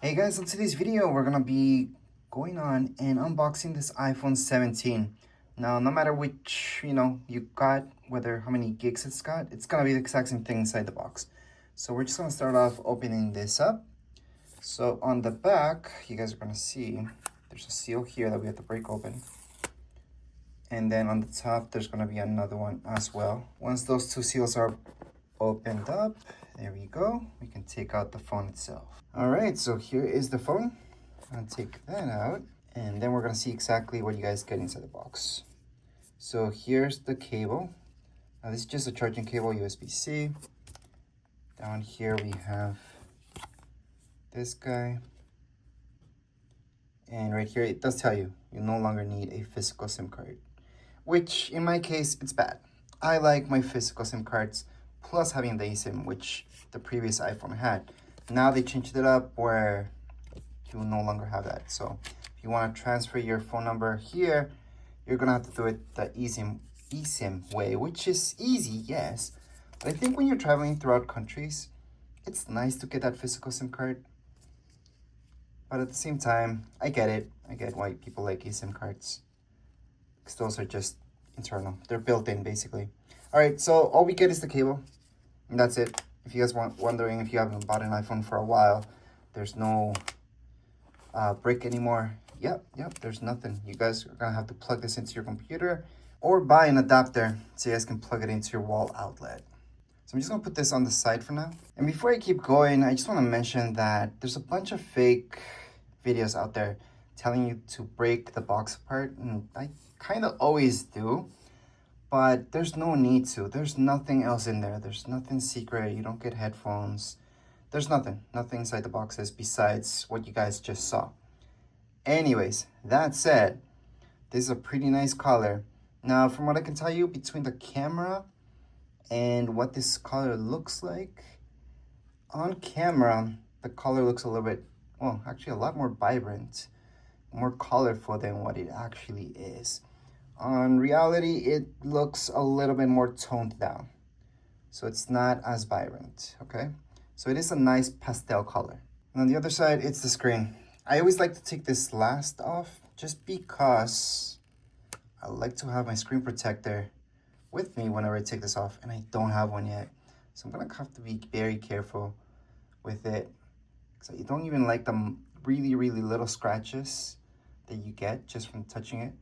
Hey guys, in today's video, we're gonna be going on and unboxing this iPhone 17. Now, no matter which, you got, whether how many gigs it's gonna be the exact same thing inside the box. So we're just gonna start off opening this up. So on the back, you guys are gonna see, there's a seal here that we have to break open. And then on the top, there's gonna be another one as well. Once those two seals are opened up, there we go, we can take out the phone itself. All right, so here is the phone. I'm gonna take that out, and then we're gonna see exactly what you guys get inside the box. So here's the cable. Now this is just a charging cable, USB-C. Down here we have this guy. And right here, it does tell you, you no longer need a physical SIM card, which in my case, it's bad. I like my physical SIM cards plus having the eSIM, which the previous iPhone had. Now they changed it up where you no longer have that. So if you want to transfer your phone number here, you're gonna have to do it the eSIM way, which is easy, yes. But I think when you're traveling throughout countries, it's nice to get that physical SIM card. But at the same time, I get it. I get why people like eSIM cards, because those are just internal. They're built in, basically. All right, so all we get is the cable, and that's it. If you guys wondering if you haven't bought an iPhone for a while, there's no brick anymore. Yep, there's nothing. You guys are gonna have to plug this into your computer or buy an adapter so you guys can plug it into your wall outlet. So I'm just gonna put this on the side for now. And before I keep going, I just wanna mention that there's a bunch of fake videos out there telling you to break the box apart, and I kind of always do. But there's no need to. There's nothing else in there. There's nothing secret. You don't get headphones. There's nothing inside the boxes besides what you guys just saw. Anyways, that said, this is a pretty nice color. Now, from what I can tell you, between the camera and what this color looks like, on camera, the color looks a little bit, well, actually a lot more vibrant, more colorful than what it actually is. On reality, it looks a little bit more toned down, so it's not as vibrant, okay? So it is a nice pastel color. And on the other side, it's the screen. I always like to take this last off just because I like to have my screen protector with me whenever I take this off, and I don't have one yet. So I'm gonna have to be very careful with it, because I don't even like the really, really little scratches that you get just from touching it.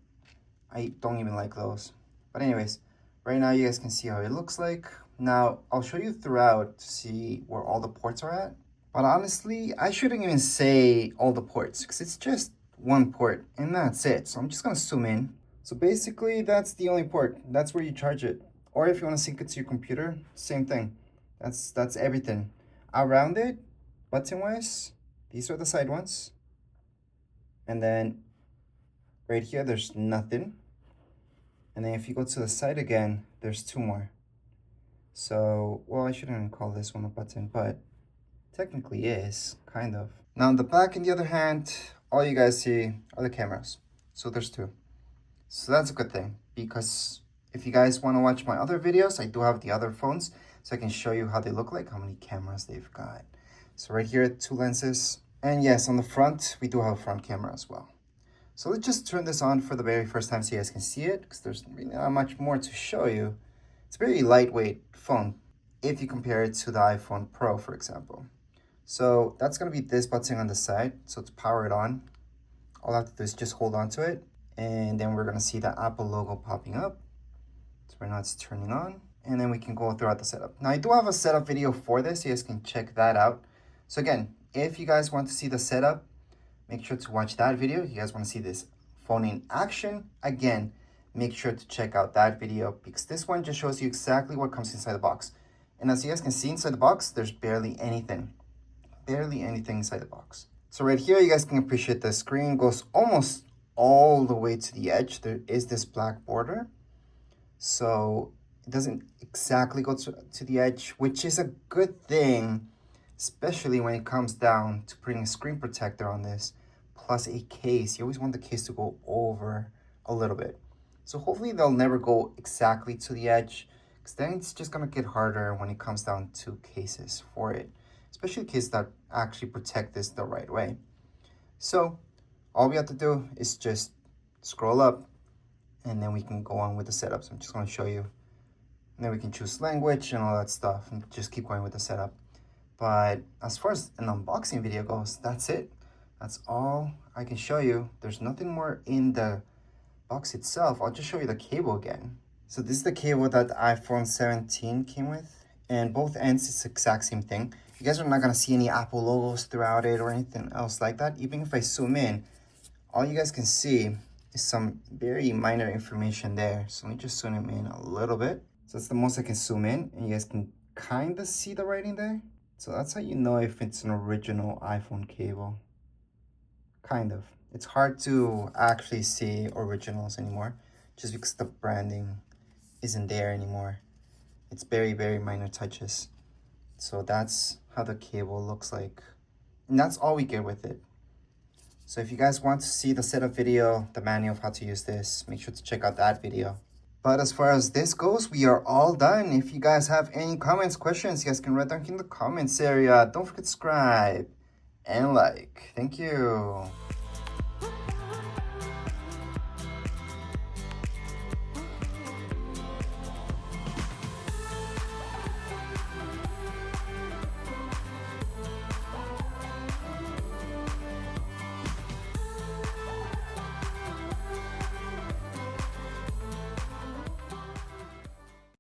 I don't even like those. But anyways, right now you guys can see how it looks like. Now, I'll show you throughout to see where all the ports are at. But honestly, I shouldn't even say all the ports, because it's just one port, and that's it. So I'm just gonna zoom in. So basically, that's the only port. That's where you charge it. Or if you wanna sync it to your computer, same thing. That's everything. Around it, button-wise, these are the side ones. And then right here, there's nothing. And then if you go to the side again, there's two more. So, well, I shouldn't even call this one a button, but technically is, kind of. Now on the back, on the other hand, all you guys see are the cameras. So there's two. So that's a good thing, because if you guys want to watch my other videos, I do have the other phones, so I can show you how they look like, how many cameras they've got. So right here, two lenses. And yes, on the front, we do have a front camera as well. So let's just turn this on for the very first time so you guys can see it, because there's really not much more to show you. It's a very lightweight phone if you compare it to the iPhone Pro, for example. So that's going to be this button on the side. So to power it on, all I have to do is just hold on to it. And then we're going to see the Apple logo popping up. So right now it's turning on. And then we can go throughout the setup. Now I do have a setup video for this. You guys can check that out. So again, if you guys want to see the setup, make sure to watch that video. If you guys want to see this phone in action, again, make sure to check out that video, because this one just shows you exactly what comes inside the box. And as you guys can see inside the box, there's barely anything inside the box. So right here, you guys can appreciate the screen goes almost all the way to the edge. There is this black border. So it doesn't exactly go to the edge, which is a good thing, especially when it comes down to putting a screen protector on this, plus a case. You always want the case to go over a little bit. So hopefully they'll never go exactly to the edge, because then it's just gonna get harder when it comes down to cases for it. especially cases that actually protect this the right way. So all we have to do is just scroll up, and then we can go on with the setup. So I'm just going to show you. And then we can choose language and all that stuff and just keep going with the setup. But as far as an unboxing video goes, that's it. That's all I can show you. There's nothing more in the box itself. I'll just show you the cable again. So this is the cable that the iPhone 17 came with, and both ends is the exact same thing. You guys are not gonna see any Apple logos throughout it or anything else like that. Even if I zoom in, all you guys can see is some very minor information there. So let me just zoom in a little bit. So that's the most I can zoom in, and you guys can kind of see the writing there. So that's how you know if it's an original iPhone cable. Kind of. It's hard to actually see originals anymore just because the branding isn't there anymore. It's very, very minor touches. So that's how the cable looks like. And that's all we get with it. So if you guys want to see the setup video, the manual of how to use this, make sure to check out that video. But as far as this goes, we are all done. If you guys have any comments, questions, you guys can write down in the comments area. Don't forget to subscribe and like. Thank you.